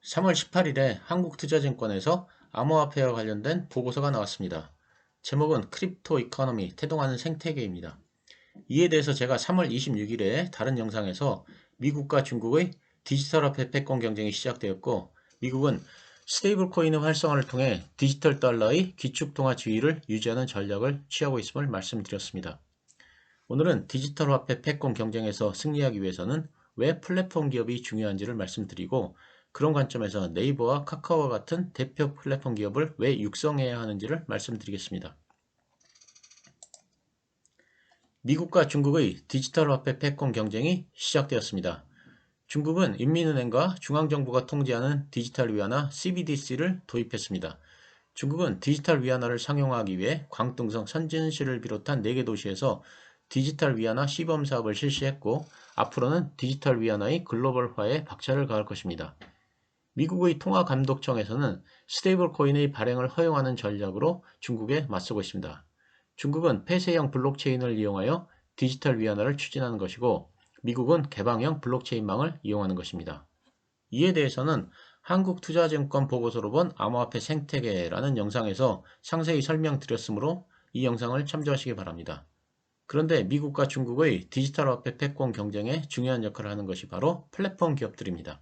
3월 18일에 한국투자증권에서 암호화폐와 관련된 보고서가 나왔습니다. 제목은 크립토 이코노미 태동하는 생태계입니다. 이에 대해서 제가 3월 26일에 다른 영상에서 미국과 중국의 디지털 화폐 패권 경쟁이 시작되었고, 미국은 스테이블 코인의 활성화를 통해 디지털 달러의 기축통화 지위를 유지하는 전략을 취하고 있음을 말씀드렸습니다. 오늘은 디지털 화폐 패권 경쟁에서 승리하기 위해서는 왜 플랫폼 기업이 중요한지를 말씀드리고, 그런 관점에서 네이버와 카카오와 같은 대표 플랫폼 기업을 왜 육성해야 하는지를 말씀드리겠습니다. 미국과 중국의 디지털 화폐 패권 경쟁이 시작되었습니다. 중국은 인민은행과 중앙정부가 통제하는 디지털 위안화 CBDC를 도입했습니다. 중국은 디지털 위안화를 상용화하기 위해 광둥성, 선진시를 비롯한 4개 도시에서 디지털 위안화 시범 사업을 실시했고, 앞으로는 디지털 위안화의 글로벌화에 박차를 가할 것입니다. 미국의 통화감독청에서는 스테이블 코인의 발행을 허용하는 전략으로 중국에 맞서고 있습니다. 중국은 폐쇄형 블록체인을 이용하여 디지털 위안화를 추진하는 것이고, 미국은 개방형 블록체인망을 이용하는 것입니다. 이에 대해서는 한국투자증권 보고서로 본 암호화폐 생태계라는 영상에서 상세히 설명드렸으므로 이 영상을 참조하시기 바랍니다. 그런데 미국과 중국의 디지털 화폐 패권 경쟁에 중요한 역할을 하는 것이 바로 플랫폼 기업들입니다.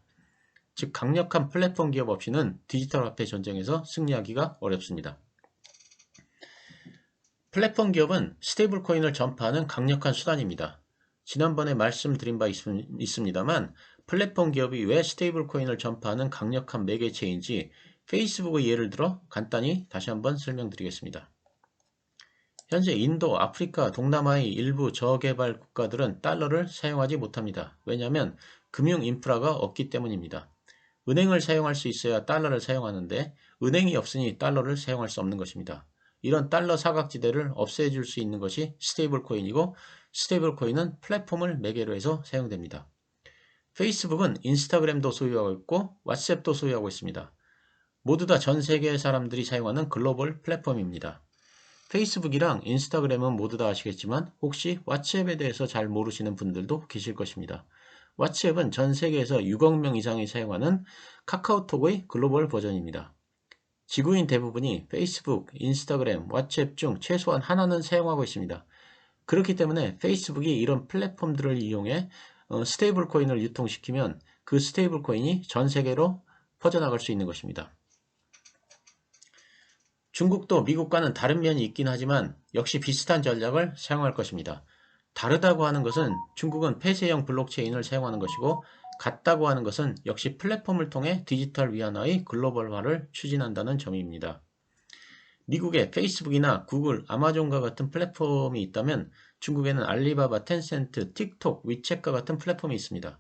즉, 강력한 플랫폼 기업 없이는 디지털 화폐 전쟁에서 승리하기가 어렵습니다. 플랫폼 기업은 스테이블 코인을 전파하는 강력한 수단입니다. 지난번에 말씀드린 바 있습니다만, 플랫폼 기업이 왜 스테이블 코인을 전파하는 강력한 매개체인지 페이스북의 예를 들어 간단히 다시 한번 설명드리겠습니다. 현재 인도, 아프리카, 동남아의 일부 저개발 국가들은 달러를 사용하지 못합니다. 왜냐하면 금융 인프라가 없기 때문입니다. 은행을 사용할 수 있어야 달러를 사용하는데, 은행이 없으니 달러를 사용할 수 없는 것입니다. 이런 달러 사각지대를 없애줄 수 있는 것이 스테이블 코인이고, 스테이블 코인은 플랫폼을 매개로 해서 사용됩니다. 페이스북은 인스타그램도 소유하고 있고 왓츠앱도 소유하고 있습니다. 모두 다 전 세계의 사람들이 사용하는 글로벌 플랫폼입니다. 페이스북이랑 인스타그램은 모두 다 아시겠지만, 혹시 왓츠앱에 대해서 잘 모르시는 분들도 계실 것입니다. 왓츠앱은 전 세계에서 6억 명 이상이 사용하는 카카오톡의 글로벌 버전입니다. 지구인 대부분이 페이스북, 인스타그램, 왓츠앱 중 최소한 하나는 사용하고 있습니다. 그렇기 때문에 페이스북이 이런 플랫폼들을 이용해 스테이블 코인을 유통시키면 그 스테이블 코인이 전 세계로 퍼져나갈 수 있는 것입니다. 중국도 미국과는 다른 면이 있긴 하지만 역시 비슷한 전략을 사용할 것입니다. 다르다고 하는 것은 중국은 폐쇄형 블록체인을 사용하는 것이고, 같다고 하는 것은 역시 플랫폼을 통해 디지털 위안화의 글로벌화를 추진한다는 점입니다. 미국에 페이스북이나 구글, 아마존과 같은 플랫폼이 있다면 중국에는 알리바바, 텐센트, 틱톡, 위챗과 같은 플랫폼이 있습니다.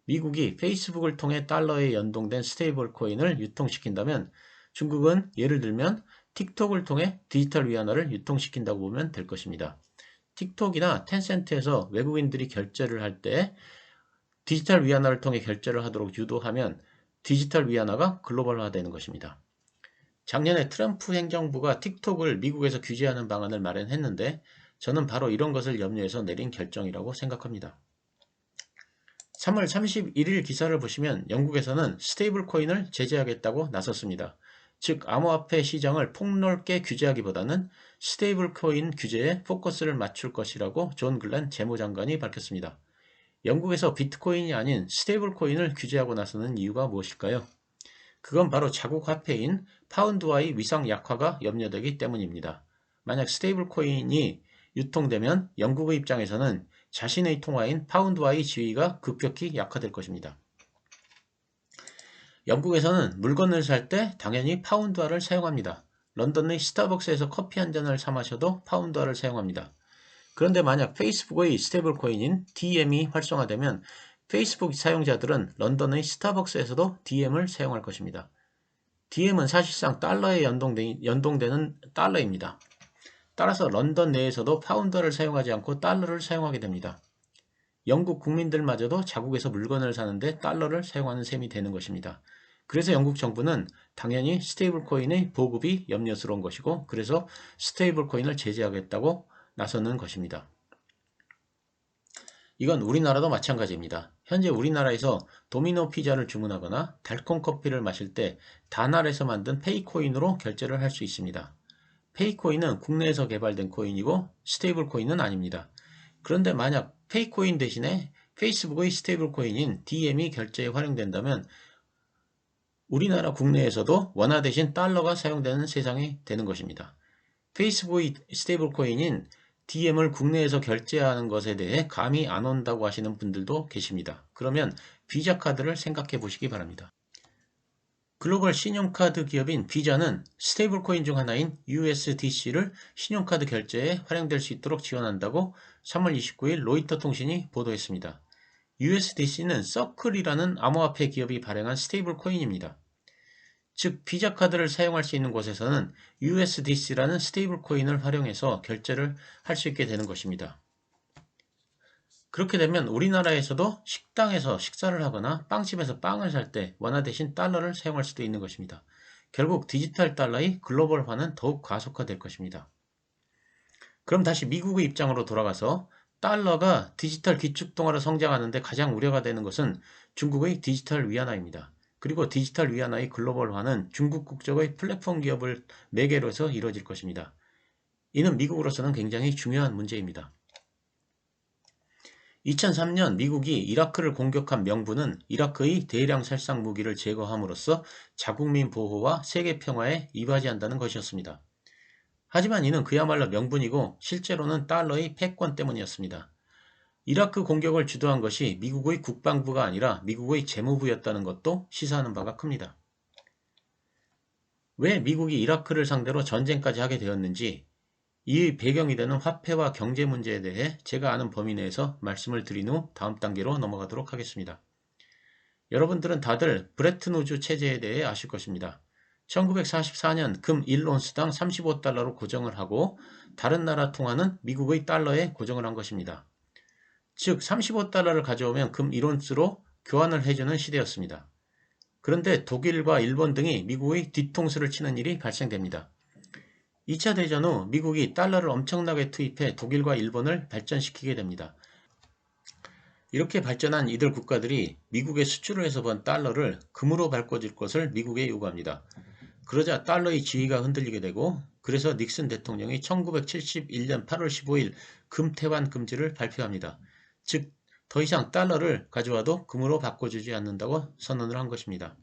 미국이 페이스북을 통해 달러에 연동된 스테이블 코인을 유통시킨다면, 중국은 예를 들면 틱톡을 통해 디지털 위안화를 유통시킨다고 보면 될 것입니다. 틱톡이나 텐센트에서 외국인들이 결제를 할 때 디지털 위안화를 통해 결제를 하도록 유도하면 디지털 위안화가 글로벌화되는 것입니다. 작년에 트럼프 행정부가 틱톡을 미국에서 규제하는 방안을 마련했는데, 저는 바로 이런 것을 염려해서 내린 결정이라고 생각합니다. 3월 31일 기사를 보시면 영국에서는 스테이블 코인을 제재하겠다고 나섰습니다. 즉, 암호화폐 시장을 폭넓게 규제하기보다는 스테이블 코인 규제에 포커스를 맞출 것이라고 존 글렌 재무장관이 밝혔습니다. 영국에서 비트코인이 아닌 스테이블 코인을 규제하고 나서는 이유가 무엇일까요? 그건 바로 자국 화폐인 파운드와의 위상 약화가 염려되기 때문입니다. 만약 스테이블 코인이 유통되면 영국의 입장에서는 자신의 통화인 파운드와의 지위가 급격히 약화될 것입니다. 영국에서는 물건을 살 때 당연히 파운드화를 사용합니다. 런던의 스타벅스에서 커피 한 잔을 사 마셔도 파운드화를 사용합니다. 그런데 만약 페이스북의 스테이블 코인인 DM이 활성화되면 페이스북 사용자들은 런던의 스타벅스에서도 DM을 사용할 것입니다. DM은 사실상 달러에 연동되는 달러입니다. 따라서 런던 내에서도 파운드화를 사용하지 않고 달러를 사용하게 됩니다. 영국 국민들마저도 자국에서 물건을 사는데 달러를 사용하는 셈이 되는 것입니다. 그래서 영국 정부는 당연히 스테이블 코인의 보급이 염려스러운 것이고, 그래서 스테이블 코인을 제재하겠다고 나서는 것입니다. 이건 우리나라도 마찬가지입니다. 현재 우리나라에서 도미노 피자를 주문하거나 달콤 커피를 마실 때 다날에서 만든 페이코인으로 결제를 할 수 있습니다. 페이코인은 국내에서 개발된 코인이고 스테이블 코인은 아닙니다. 그런데 만약 페이코인 대신에 페이스북의 스테이블 코인인 DM이 결제에 활용된다면 우리나라 국내에서도 원화 대신 달러가 사용되는 세상이 되는 것입니다. 페이스북의 스테이블 코인인 DM을 국내에서 결제하는 것에 대해 감이 안 온다고 하시는 분들도 계십니다. 그러면 비자 카드를 생각해 보시기 바랍니다. 글로벌 신용카드 기업인 비자는 스테이블 코인 중 하나인 USDC를 신용카드 결제에 활용될 수 있도록 지원한다고 3월 29일 로이터 통신이 보도했습니다. USDC는 서클이라는 암호화폐 기업이 발행한 스테이블 코인입니다. 즉 비자 카드를 사용할 수 있는 곳에서는 USDC라는 스테이블 코인을 활용해서 결제를 할 수 있게 되는 것입니다. 그렇게 되면 우리나라에서도 식당에서 식사를 하거나 빵집에서 빵을 살 때 원화 대신 달러를 사용할 수도 있는 것입니다. 결국 디지털 달러의 글로벌화는 더욱 가속화될 것입니다. 그럼 다시 미국의 입장으로 돌아가서 달러가 디지털 기축통화로 성장하는 데 가장 우려가 되는 것은 중국의 디지털 위안화입니다. 그리고 디지털 위안화의 글로벌화는 중국 국적의 플랫폼 기업을 매개로 해서 이루어질 것입니다. 이는 미국으로서는 굉장히 중요한 문제입니다. 2003년 미국이 이라크를 공격한 명분은 이라크의 대량 살상 무기를 제거함으로써 자국민 보호와 세계 평화에 이바지한다는 것이었습니다. 하지만 이는 그야말로 명분이고 실제로는 달러의 패권 때문이었습니다. 이라크 공격을 주도한 것이 미국의 국방부가 아니라 미국의 재무부였다는 것도 시사하는 바가 큽니다. 왜 미국이 이라크를 상대로 전쟁까지 하게 되었는지 이 배경이 되는 화폐와 경제 문제에 대해 제가 아는 범위 내에서 말씀을 드린 후 다음 단계로 넘어가도록 하겠습니다. 여러분들은 다들 브레튼우즈 체제에 대해 아실 것입니다. 1944년 금 1온스당 35달러로 고정을 하고 다른 나라 통화는 미국의 달러에 고정을 한 것입니다. 즉 35달러를 가져오면 금 1온스로 교환을 해주는 시대였습니다. 그런데 독일과 일본 등이 미국의 뒤통수를 치는 일이 발생됩니다. 2차 대전 후 미국이 달러를 엄청나게 투입해 독일과 일본을 발전시키게 됩니다. 이렇게 발전한 이들 국가들이 미국에 수출을 해서 번 달러를 금으로 바꿔줄 것을 미국에 요구합니다. 그러자 달러의 지위가 흔들리게 되고 그래서 닉슨 대통령이 1971년 8월 15일 금태환 금지를 발표합니다. 즉 더 이상 달러를 가져와도 금으로 바꿔주지 않는다고 선언을 한 것입니다.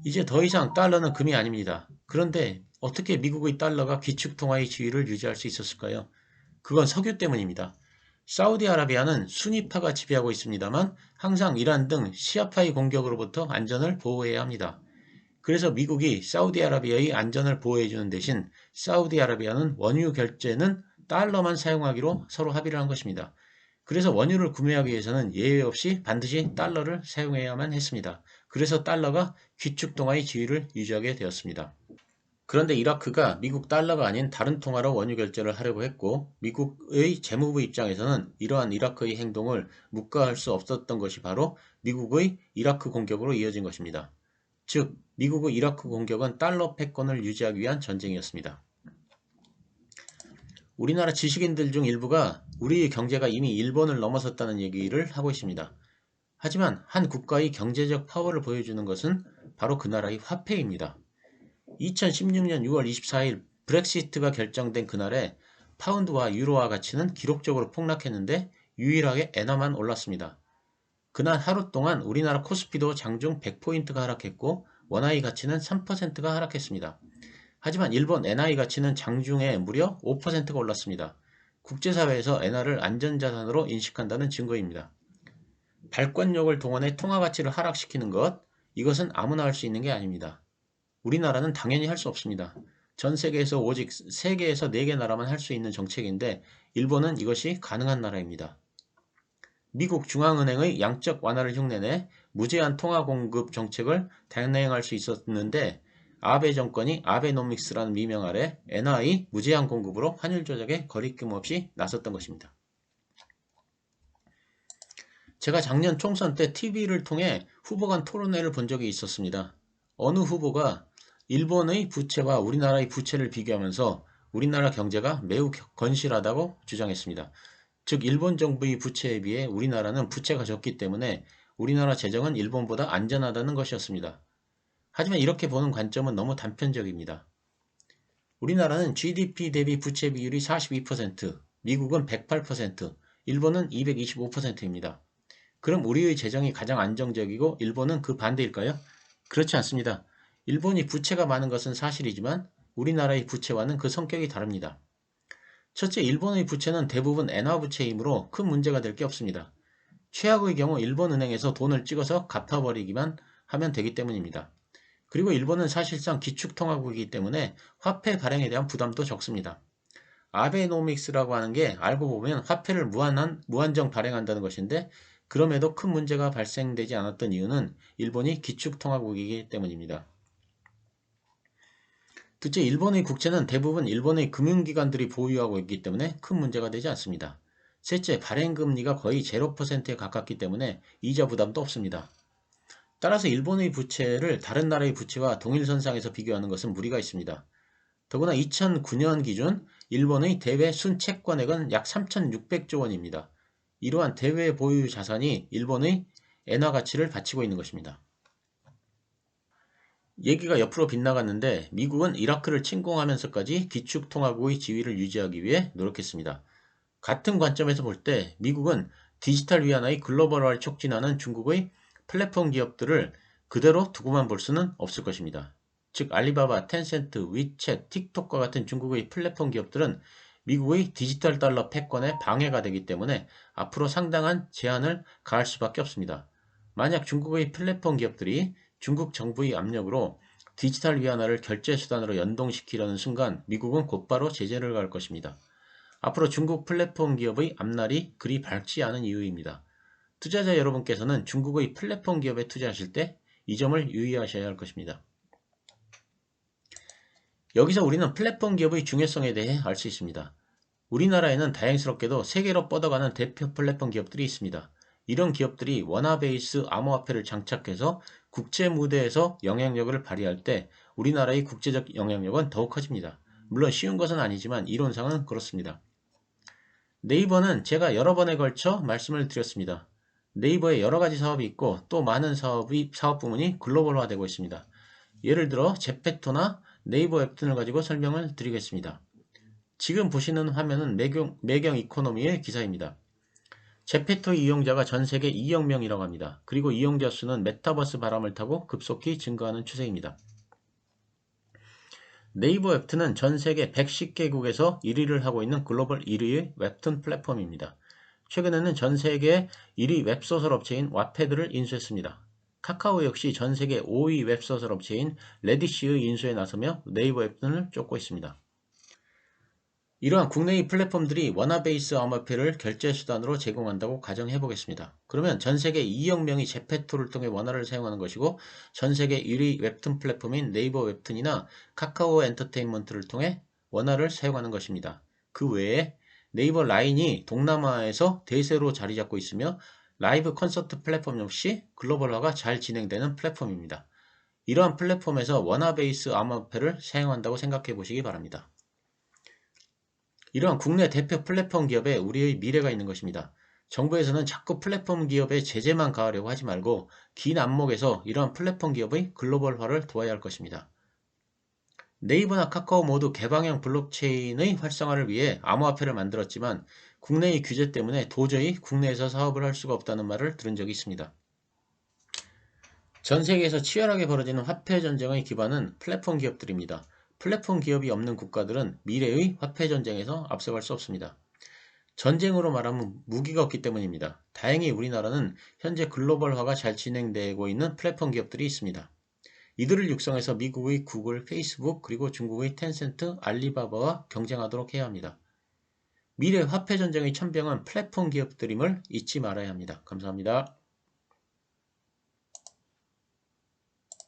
이제 더 이상 달러는 금이 아닙니다. 그런데 어떻게 미국의 달러가 기축통화의 지위를 유지할 수 있었을까요? 그건 석유 때문입니다. 사우디아라비아는 순위파가 지배하고 있습니다만 항상 이란 등 시아파의 공격으로부터 안전을 보호해야 합니다. 그래서 미국이 사우디아라비아의 안전을 보호해주는 대신 사우디아라비아는 원유 결제는 달러만 사용하기로 서로 합의를 한 것입니다. 그래서 원유를 구매하기 위해서는 예외 없이 반드시 달러를 사용해야만 했습니다. 그래서 달러가 기축통화의 지위를 유지하게 되었습니다. 그런데 이라크가 미국 달러가 아닌 다른 통화로 원유 결제를 하려고 했고 미국의 재무부 입장에서는 이러한 이라크의 행동을 묵과할 수 없었던 것이 바로 미국의 이라크 공격으로 이어진 것입니다. 즉 미국의 이라크 공격은 달러 패권을 유지하기 위한 전쟁이었습니다. 우리나라 지식인들 중 일부가 우리의 경제가 이미 일본을 넘어섰다는 얘기를 하고 있습니다. 하지만 한 국가의 경제적 파워를 보여주는 것은 바로 그 나라의 화폐입니다. 2016년 6월 24일 브렉시트가 결정된 그날에 파운드와 유로화 가치는 기록적으로 폭락했는데 유일하게 엔화만 올랐습니다. 그날 하루 동안 우리나라 코스피도 장중 100포인트가 하락했고 원화의 가치는 3%가 하락했습니다. 하지만 일본 엔화의 가치는 장중에 무려 5%가 올랐습니다. 국제사회에서 엔화를 안전자산으로 인식한다는 증거입니다. 발권력을 동원해 통화가치를 하락시키는 것, 이것은 아무나 할 수 있는 게 아닙니다. 우리나라는 당연히 할 수 없습니다. 전 세계에서 오직 3개에서 4개 나라만 할 수 있는 정책인데 일본은 이것이 가능한 나라입니다. 미국 중앙은행의 양적 완화를 흉내내 무제한 통화 공급 정책을 단행할 수 있었는데 아베 정권이 아베노믹스라는 미명 아래 엔화의 무제한 공급으로 환율 조작에 거리낌 없이 나섰던 것입니다. 제가 작년 총선 때 TV를 통해 후보 간 토론회를 본 적이 있었습니다. 어느 후보가 일본의 부채와 우리나라의 부채를 비교하면서 우리나라 경제가 매우 건실하다고 주장했습니다. 즉 일본 정부의 부채에 비해 우리나라는 부채가 적기 때문에 우리나라 재정은 일본보다 안전하다는 것이었습니다. 하지만 이렇게 보는 관점은 너무 단편적입니다. 우리나라는 GDP 대비 부채 비율이 42%, 미국은 108%, 일본은 225%입니다. 그럼 우리의 재정이 가장 안정적이고 일본은 그 반대일까요? 그렇지 않습니다. 일본이 부채가 많은 것은 사실이지만 우리나라의 부채와는 그 성격이 다릅니다. 첫째, 일본의 부채는 대부분 엔화 부채이므로 큰 문제가 될 게 없습니다. 최악의 경우 일본은행에서 돈을 찍어서 갚아버리기만 하면 되기 때문입니다. 그리고 일본은 사실상 기축통화국이기 때문에 화폐 발행에 대한 부담도 적습니다. 아베노믹스라고 하는 게 알고 보면 화폐를 무한정 발행한다는 것인데 그럼에도 큰 문제가 발생되지 않았던 이유는 일본이 기축통화국이기 때문입니다. 둘째, 일본의 국채는 대부분 일본의 금융기관들이 보유하고 있기 때문에 큰 문제가 되지 않습니다. 셋째, 발행금리가 거의 0%에 가깝기 때문에 이자 부담도 없습니다. 따라서 일본의 부채를 다른 나라의 부채와 동일선상에서 비교하는 것은 무리가 있습니다. 더구나 2009년 기준 일본의 대외 순채권액은 약 3,600조 원입니다. 이러한 대외 보유 자산이 일본의 엔화 가치를 받치고 있는 것입니다. 얘기가 옆으로 빗나갔는데 미국은 이라크를 침공하면서까지 기축통화국의 지위를 유지하기 위해 노력했습니다. 같은 관점에서 볼 때 미국은 디지털 위안화의 글로벌화를 촉진하는 중국의 플랫폼 기업들을 그대로 두고만 볼 수는 없을 것입니다. 즉 알리바바, 텐센트, 위챗, 틱톡과 같은 중국의 플랫폼 기업들은 미국의 디지털 달러 패권에 방해가 되기 때문에 앞으로 상당한 제한을 가할 수밖에 없습니다. 만약 중국의 플랫폼 기업들이 중국 정부의 압력으로 디지털 위안화를 결제 수단으로 연동시키려는 순간 미국은 곧바로 제재를 가할 것입니다. 앞으로 중국 플랫폼 기업의 앞날이 그리 밝지 않은 이유입니다. 투자자 여러분께서는 중국의 플랫폼 기업에 투자하실 때 이 점을 유의하셔야 할 것입니다. 여기서 우리는 플랫폼 기업의 중요성에 대해 알 수 있습니다. 우리나라에는 다행스럽게도 세계로 뻗어가는 대표 플랫폼 기업들이 있습니다. 이런 기업들이 원화 베이스 암호화폐를 장착해서 국제 무대에서 영향력을 발휘할 때 우리나라의 국제적 영향력은 더욱 커집니다. 물론 쉬운 것은 아니지만 이론상은 그렇습니다. 네이버는 제가 여러 번에 걸쳐 말씀을 드렸습니다. 네이버에 여러 가지 사업이 있고 또 많은 사업 부문이 글로벌화되고 있습니다. 예를 들어 제페토나 네이버 웹툰을 가지고 설명을 드리겠습니다. 지금 보시는 화면은 매경 이코노미의 기사입니다. 제페토 이용자가 전 세계 2억 명이라고 합니다. 그리고 이용자 수는 메타버스 바람을 타고 급속히 증가하는 추세입니다. 네이버 웹툰은 전 세계 110개국에서 1위를 하고 있는 글로벌 1위의 웹툰 플랫폼입니다. 최근에는 전 세계 1위 웹소설 업체인 와패드를 인수했습니다. 카카오 역시 전 세계 5위 웹소설 업체인 레디시의 인수에 나서며 네이버 웹툰을 쫓고 있습니다. 이러한 국내의 플랫폼들이 원화 베이스 암호화폐를 결제 수단으로 제공한다고 가정해 보겠습니다. 그러면 전 세계 2억 명이 제페토를 통해 원화를 사용하는 것이고 전 세계 1위 웹툰 플랫폼인 네이버 웹툰이나 카카오 엔터테인먼트를 통해 원화를 사용하는 것입니다. 그 외에 네이버 라인이 동남아에서 대세로 자리 잡고 있으며 라이브 콘서트 플랫폼 역시 글로벌화가 잘 진행되는 플랫폼입니다. 이러한 플랫폼에서 원화 베이스 암호화폐를 사용한다고 생각해 보시기 바랍니다. 이러한 국내 대표 플랫폼 기업에 우리의 미래가 있는 것입니다. 정부에서는 자꾸 플랫폼 기업에 제재만 가하려고 하지 말고 긴 안목에서 이러한 플랫폼 기업의 글로벌화를 도와야 할 것입니다. 네이버나 카카오 모두 개방형 블록체인의 활성화를 위해 암호화폐를 만들었지만 국내의 규제 때문에 도저히 국내에서 사업을 할 수가 없다는 말을 들은 적이 있습니다. 전 세계에서 치열하게 벌어지는 화폐 전쟁의 기반은 플랫폼 기업들입니다. 플랫폼 기업이 없는 국가들은 미래의 화폐 전쟁에서 앞서갈 수 없습니다. 전쟁으로 말하면 무기가 없기 때문입니다. 다행히 우리나라는 현재 글로벌화가 잘 진행되고 있는 플랫폼 기업들이 있습니다. 이들을 육성해서 미국의 구글, 페이스북, 그리고 중국의 텐센트, 알리바바와 경쟁하도록 해야 합니다. 미래 화폐 전쟁의 천병은 플랫폼 기업들임을 잊지 말아야 합니다. 감사합니다.